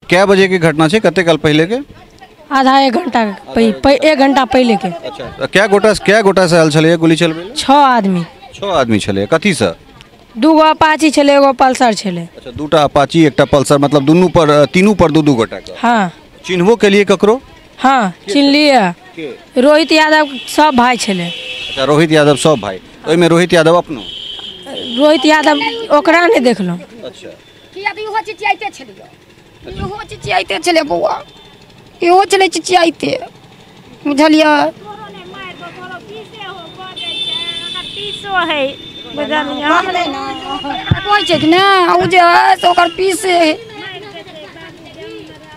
क्या बजे की घटना है? कते काल पहले के? आधा एक घंटा एक घंटा पहले के। अच्छा, क्या गोटा से आयल छले गोली चलबे? 6 आदमी। 6 आदमी छले। कथी से? 2 अपाची छले, एगो पल्सर छले। अच्छा, 2टा अपाची, एकटा पल्सर, मतलब तीनों पर 2 गोटा के। हाँ। चिन्हबो के लिए ककरो? हाँ, चिन्ह लिए। रोहित यादव सब भाई छले। अच्छा, रोहित यादव सब भाई। ओइ में रोहित यादव अपनो? रोहित यादव ओकरा ने देखलो। अच्छा, किया तो इहो चिचियाइते छलियो। इहो चिचियाइते छले बौआ। इहो चले चिचियाइते। बुझलियै? कोई छै कि ना उ जे है ओकर पीसे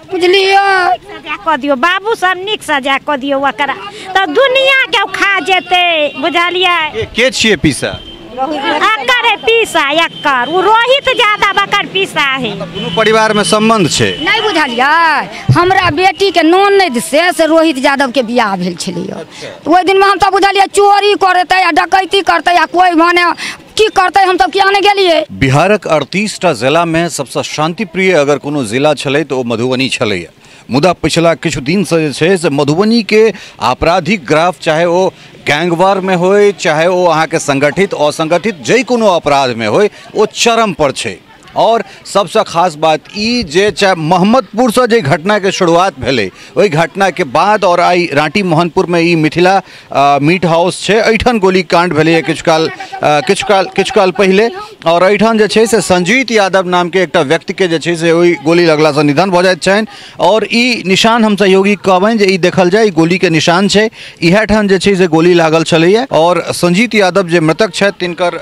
बुझलियै? सजा क दियो बाबू, सब निक सजा क दियो ओकरा त दुनिया के खा जेते। बुझलियै? के छिए पीसा? अकर है पीसा, अकर उ रोहित ज्यादा बकर पीसा है। दोनों परिवार में संबंध छे? नहीं बुझलियै? हमरा बेटी के ननद से रोहित यादव के बियाह भेल छलियै। ओइ दिन में हम त बुझलियै चोरी करतै या डकैती करतै या कोई माने की करते, हम सब किया नहीं गेलिए। बिहारक 38टा जिला में सबसे शांतिप्रिय अगर कोनो जिला छले तो मधुबनी छले। मुदा पिछला किछु दिन से जे छै से मधुबनी के आपराधिक ग्राफ, चाहे वो गैंगवार में होय, चाहे वो अहाँ के संगठित असंगठित जे कोनो अपराध में होय, वो चरम पर छै। और सबसे खास बात ई जे चाहे मोहम्मदपुर से जे घटना के शुरुआत भेले, वही घटना के बाद और आई रांटी मोहनपुर में ई मिथिला मीट हाउस छे, एठन गोली कांड भेले किछु काल पहले। और एठन जे छे से संजीत यादव नाम के एकटा व्यक्ति के जे छे से ओई गोली लगला से निधन भ जाइत छनि। और ई निशान हम सहयोगी कहबनि जे ई देखल जाय, ई गोली के निशान छे। इहे ठान जे छे से गोली लागल छलैया। और संजीत यादव जे मृतक छथि तिनकर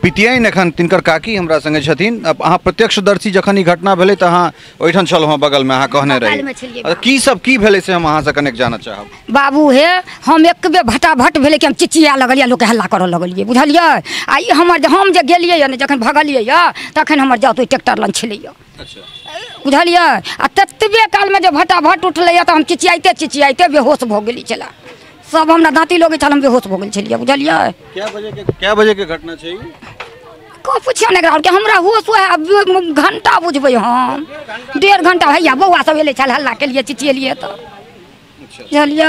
पितियाइन एखन तिनकर काकी हमरा संगे छथिन। अब अहाँ प्रत्यक्षदर्शी जखन ई घटना भेले त अहाँ ओइठन छलहुँ हँ बगल में, अहाँ कहने रही की सब की भेले से हम अहाँ से कनेक जानऽ चाहब। बाबू हे हम एक बेर भटाभट भेले कि हम चिचिया लगलिए, लोग हल्ला करऽ लगलिए। बुझलिए? आ ई हम जे गेलिए ने, जखन भगलिए तखन हमर जात ओइ ट्रैक्टर लंग छलै। अच्छा, बुझलिए? आ ततबे काल में जे भटाभट उठलै त हम चिचियाइते बेहोश भ गेली छला। सब हमरा दाँती लोगे छल, हम बेहोश भ गेल छलिए। बुझलिए? क्या बजे के घटना छै ई? को पूछियो ने एकरा के, हमरा होश है घंटा बुझबै हम 1.5 घंटा भैया बौआ सब एले छल, हल्ला के लिए चिचियलिए त। बुझलिए?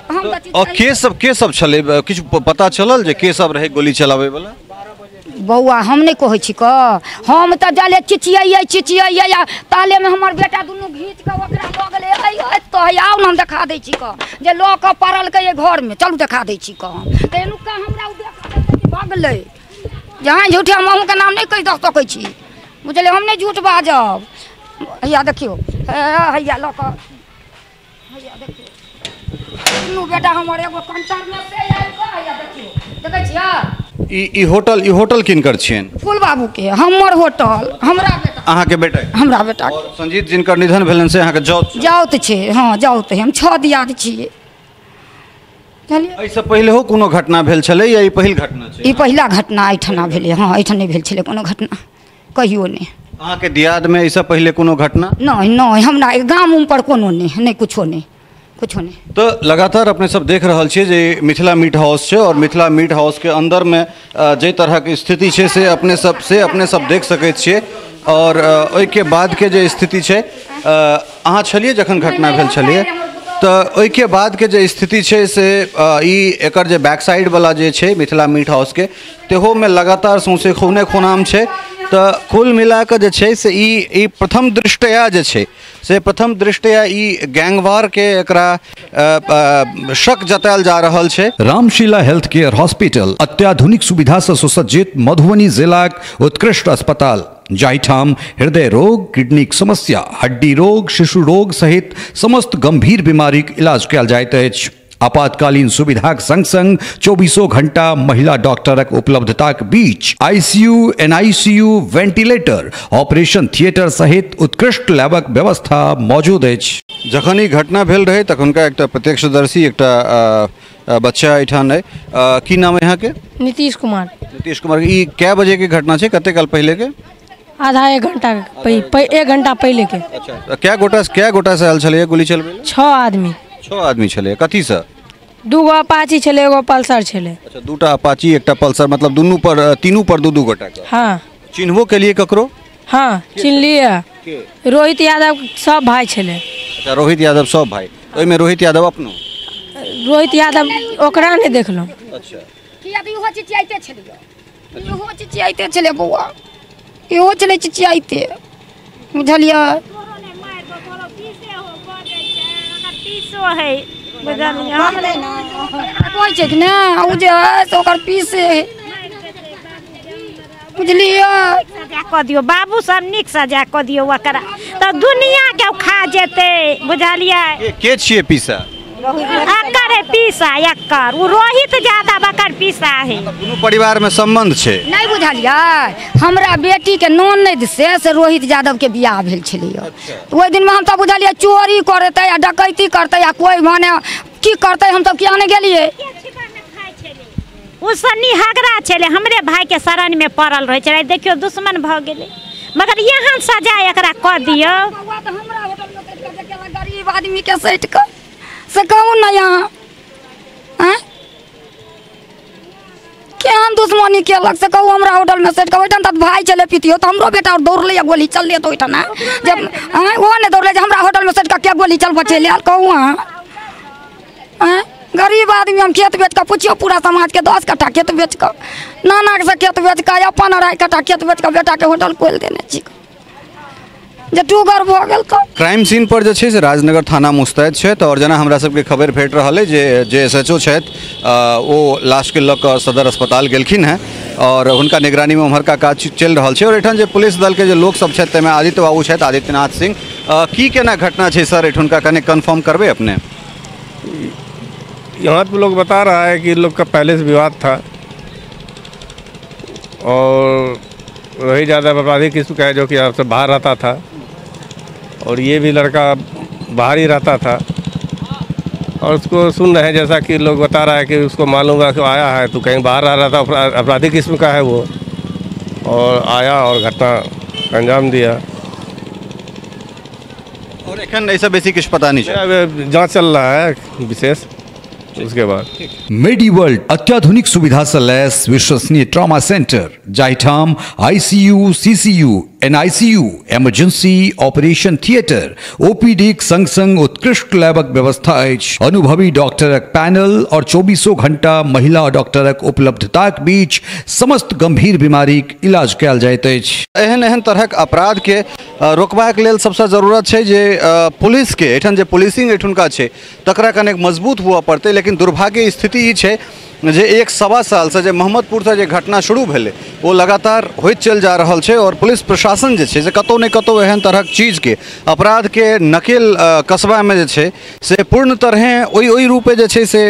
हम और के सब छले, किछु पता चलल जे के सब रहे गोली चलावे वाला? बौआ हम नहीं कहै छी क, हम त जाले चिचिया ताले में हमर बेटा दुनू घींच के ओकरा ल गेले। आई तो आउ न हम देखा दै छी क, जे ल के पड़ल के घर में, चलू देखा दै छी क। तेनु का हमरा उ देखा भागले। जहाँ झूठे हम अहूँ के नाम नहीं कहि सकै छी। बुझलिए? हम नहीं झूठ बाजब। हैया देखियो, हैया ल के, हैया देखियो दुनू बेटा हमर एगो कंटर में से आइल क, हैया देखियो देखै छियै? ई होटल किनकर छियन? फूल बाबू के। हमर होटल हमरा बेटा, अहाँ के बेटा? हमरा बेटा। और संजीत जिनकर निधन भेलन से अहाँ के जाउत छे? हाँ जाउत है। हम 6 दियाद छिए। ऐसे पहले हो कोनो घटना भेल छले या ई पहिल घटना छै? ई पहिला घटना एठना भेले। हाँ, एठन नहीं भेल छले कोनो घटना कहियो नहीं। अहाँ के दियाद में ऐसा पहले कोनो घटना? नहीं हमरा गाम उम पर कोनो नहीं कुछो नहीं। तो लगातार अपने सब देख रहल छियै जे मिथिला मीट हाउस छै, और मिथिला मीट हाउस के अंदर में जे तरह के स्थिति छै से अपने सब देख सकैत छियै। और ओइ के बाद के जे स्थिति छै, अहाँ छलिए जखन घटना भेल छलिए, तो ओइ के बाद के जे स्थिति छै से ई एकर जे बैक साइड वाला जे छै मिथिला मीट हाउस के, तेहो में लगातार सौंसे खूने खुनाम छै। तो कुल मिला के जे छै से ई प्रथम दृष्टया जे छै से ई गैंगवार के एकरा शक जतायल जा रहल छै। रामशीला हेल्थ केयर हॉस्पिटल अत्याधुनिक सुविधा से सुसज्जित मधुबनी जिलाक उत्कृष्ट अस्पताल, जाहिठाम हृदय रोग, किडनी समस्या, हड्डी रोग, शिशु रोग सहित समस्त गंभीर बीमारीक इलाज कयल जाइत अछि। आपातकालीन सुविधाक संग संग 24 घंटा महिला डॉक्टरक उपलब्धताक बीच ICU, NICU, ventilator, operation theatre सहित उत्कृष्ट लैबक व्यवस्था मौजूद अछि। जखन ई घटना भेल रहे तखनका एकटा प्रत्यक्षदर्शी एकटा बच्चा एठान है, की नाम है यहाँ के? नीतीश कुमार। नीतीश कुमार। ई क्या बजे के घटना छै, कते काल पहले के? आधा एक घंटा एक घंटा पहले के। अच्छा, क्या गोटा से आयल छले गोली चलबे? 6 आदमी। 6 आदमी छले। कथी से? 2 अपाची छले, एगो पल्सर छले। अच्छा, 2टा अपाची, एकटा पल्सर, मतलब तीनों पर 2 गोटा के। हाँ। चिन्हबो के लिए ककरो? हाँ, चिन्ह लिए। रोहित यादव सब भाई छले। अच्छा, रोहित यादव सब भाई, ओहिमे रोहित यादव अपनो? रोहित यादव ओकरा नहीं देखलहुँ। अच्छा, किया तो इहो चिचियाइते छलिए, इहो चिचियाइते छले बौआ, इहो छले चिचियाइते, बुझलिए। कोई छै कि नहि उ जे है से ओकर पीसे बुझलिए। सजा कऽ दियौ बाबू सब, नीक सजा कऽ दियौ ओकरा, तऽ दुनिया के खा जेतै, बुझलिए। के छिए पीसा? एकर है पीसा, एकर उ रोहित यादव एकर पीसा है। दुनू परिवार में संबंध छै? नहीं बुझलिए, हमरा बेटी के ननद से रोहित यादव के बियाह भेल छलिए। ओहि दिन में हम सब बुझलिए चोरी करते या डकैती करते या कोई माने की करते, हम सब किया नहीं गेलिए। उ सन्नी हगरा छले, हमरे भाई के शरण में पड़ल रहे छले, देखियो दुश्मन भ गेले। मगर यहाँ सजा एकरा कऽ दियौ। गरीब आदमी के सैट कर से कहूँ ना यहाँ केहन दुश्मनी केलक से कहूँ। हमरा होटल में सेट कर तब भाई चले पीतियो तो हमरो बेटा दौड़ले गोली चल ले, तो ओहिठाम जब वो नहीं दौड़ले हमरा होटल में सेट कर क्या गोली चल बचे ले कहूँ। गरीब आदमी हम खेत बेच कर पूछियो, पूरा समाज के 10 कट्ठा खेत बेच कर, नाना से खेत बेच कर, अपन 2.5 कट्ठा खेत बेच कर बेटा के होटल खोल देने छी जे टूगर भ गेल। तो क्राइम सीन पर जे छै से राजनगर थाना मुस्तैद छै। और जेना हमरा सबके खबर भेट रहल है जे SHO छथि ओ लाश के लऽ कऽ सदर अस्पताल गेलखिन हैं और हुनका निगरानी में उम्हरका काज चलि रहल छै। और एठाम जे पुलिस दल के जे लोक सब छथि ताहिमे आदित्य बाबू छथि, आदित्यनाथ सिंह, की केना घटना छै सर एठुनका कने कन्फर्म करबे अपने? यहाँ पे लोग बता रहा है कि लोग का पहले से विवाद था और रोहित यादव अपराधी किस्म का है जो कि यहाँ से बाहर रहता था और ये भी लड़का बाहर ही रहता था। और उसको सुन रहे हैं जैसा कि लोग बता रहा है कि उसको मालूम है कि आया है तो कहीं बाहर रह रहा था, अपराधी किस्म का है वो, और आया और घटना का अंजाम दिया। और एखन ऐसा बेसी कुछ पता नहीं है, जांच चल रहा है विशेष। उसके बाद मेडिवर्ल्ड अत्याधुनिक सुविधा से लैस विश्वसनीय ट्रॉमा सेंटर जाहिठाम ICU, CCU, NICU, emergency operation theatre, OPD संग संग उत्कृष्ट लैबक व्यवस्था अछि। अनुभवी डॉक्टरक पैनल और 24 घंटा महिला डॉक्टरक उपलब्धताक बीच समस्त गंभीर बीमारीक इलाज कयल जाइत अछि। एहन एहन तरहक अपराध के रोकबाक लेल सबसे जरूरत छै जे पुलिस के एठन जे पुलिसिंग एठुनका छै तकरा कनेक मजबूत हुआ पड़तै। लेकिन दुर्भाग्य स्थिति ई छै जे 1-1.25 साल से मोहम्मदपुर से जे घटना शुरू भेले वो लगातार होइत चल जा रहल छै। और पुलिस प्रशासन जे छै से कतौ ने कतौ एहन तरहक चीज के अपराध के नकेल कसबा में जे छै से पूर्ण तरह ओई रूपे जे छै से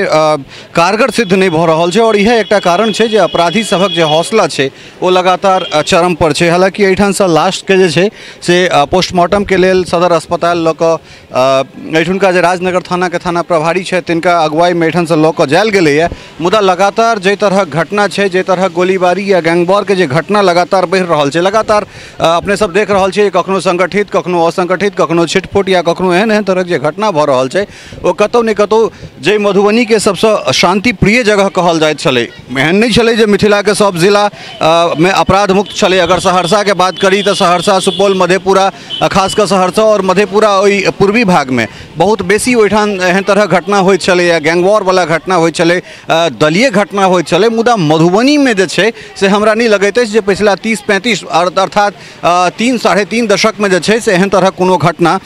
कारगर सिद्ध नहीं भ रहल छै। और यह एकटा कारण छै जे अपराधी सबक जे हौसला छै वो लगातार चरम पर छै। हालांकि एठाम से लाश के जे छै से पोस्टमार्टम के लेल सदर अस्पताल लऽ कऽ एठुनका जे राजनगर थाना के थाना प्रभारी छै तिनका अगुवाई में एठाम से लऽ कऽ जायल गेलैए। मुदा लगातार जे तरह घटना छै, जे तरह गोलीबारी या गैंगवॉर के जे घटना लगातार बढ़ि रहल छै, लगातार अपने सब देख रहल छियै कखनो संगठित, कखनो असंगठित, कखनो छिटपुट या कखनो एहन एहन तरह जे घटना भऽ रहल छै ओ कतौ ने कतौ जे मधुबनी के सबसे शांति प्रिय जगह कहल जाइत छलै, एहन नहीं छलै जे मिथिला के सब जिला में अपराध मुक्त छलै। अगर सहरसा के बात करी तो सहरसा, सुपौल, मधेपुरा, खासकर सहरसा और मधेपुरा ओई पूर्वी भाग में बहुत बेसी ओहिठाम एहन तरह घटना होइत छलै या गैंगवॉर वाला घटना होइत छलै, दलीय घटना होइत छलै। मुदा मधुबनी में जे छै से हमरा नहीं लगैत अछि जे पिछला 30-35 अर्थात 3-3.5 दशक में जे छै से एहन तरह कोनो घटना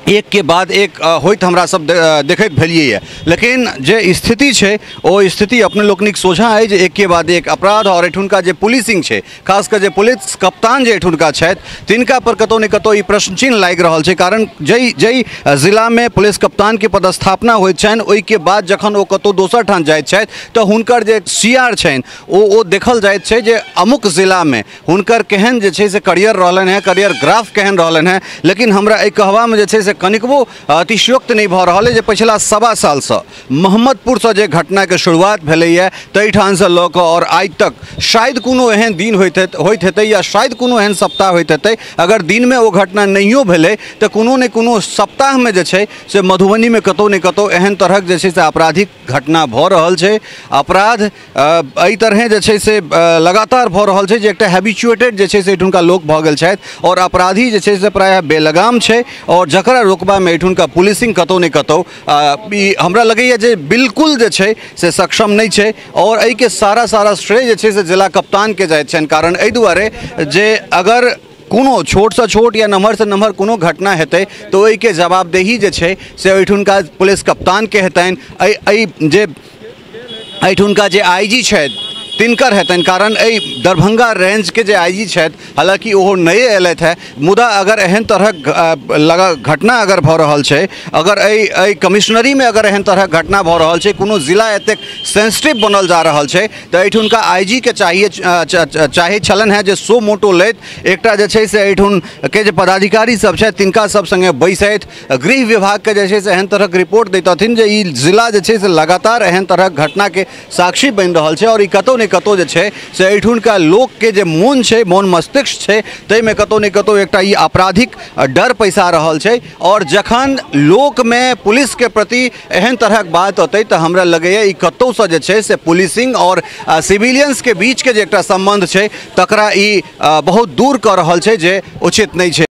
एक के बाद एक होइत हमरा सब देखैत भेलिए। लेकिन जे स्थिति छै ओ स्थिति अपने लोकनिक सोझा है जे एक के बाद एक अपराध और एठुनका जे पुलिसिंग छै, खासकर जे पुलिस कप्तान जे एठुनका छथि तिनका पर कतौ ने कतौ ई प्रश्न चिन्ह लागि रहल छै। कारण जई जिला में पुलिस कप्तान के पदस्थापना होइत छनि ओहि के बाद जखन ओ कतौ दोसर ठाम जाइत छथि तऽ हुनकर जे CR छनि ओ देखल जाइत छै जे अमुक जिला में हुनकर केहन जे छै से करियर रहलनि हैं, करियर ग्राफ केहन रहलनि हैं। लेकिन हमरा एहि कहबा में जे छै से कनिकबो अतिशयोक्त नहीं भऽ रहल है जे पिछला सवा साल से मोहम्मदपुर से जे घटना के शुरुआत भेलैया ताहि ठाम से लऽ कऽ और आज तक शायद कोनो एहन दिन होइत हेतै या शायद कोनो एहन सप्ताह होइत हेतै अगर दिन में वो घटना नहियो भेलै तऽ कोनो ने कोनो सप्ताह में जे छै से मधुबनी में कतौ ने कतौ एहन तरहक जे छै से आपराधिक घटना भऽ रहल छै। अपराध एहि तरहे जे छै से लगातार भऽ रहल छै जे एकटा हैबिचुएटेड जे छै से एहिठुनका लोक भऽ गेल छथि और अपराधी जे छै से प्रायः बेलगाम छै और जकरा रोकबा में एहिठुनका पुलिसिंग कतौ ने कतौ ई हमरा लगैया जे बिल्कुल जे छै से सक्षम नहीं छै और एहि के सारा श्रेय जे छै से जिला कप्तान के जाइत छनि। कारण एहि दुआरे जे अगर कोनो छोट से छोट या नम्हर से नम्हर कोनो घटना हेतै तो ओहि के जवाबदेही जे छै से ओहिठुनका पुलिस कप्तान के हेतनि, जे एहिठुनका जे आईजी छथि तिनकर हेतनि। कारण दरभंगा रेंज के जे आईजी छथि हालांकि ओहो नए एलथि है मुदा अगर एहन तरहक घटना अगर भऽ रहल छै अगर कमिश्नरी में अगर एहन तरहक घटना भऽ रहल छै कोनो जिला एतेक सेंसिटिव बनल जा रहल छै तऽ एहिठुनका आईजी के चाही छलनि है जे सो मोटो लैत एकटा जे छै से एहिठुन के जे पदाधिकारी सब छथि तिनका सब संगे बैसैत गृह विभाग के जे छै से एहन तरहक रिपोर्ट दैतथिन जे ई जिला जे छै से लगातार एहन तरहक घटना के साक्षी बनि रहल छै और ई कतौ ने कतौ जे छै से एहिठुनका लोक के जे मोन छै मोन मस्तिष्क छै ताहिमे कतौ ने कतौ एकटा ई आपराधिक डर पैसा रहल छै और जखन लोक में पुलिस के प्रति एहन तरहक बात अतै तऽ हमरा लगैया ई कतौ से जे छै से पुलिसिंग और सिविलियंस के बीच के जे एकटा संबंध छै तकरा ई बहुत दूर कऽ रहल छै जे उचित नहीं छै।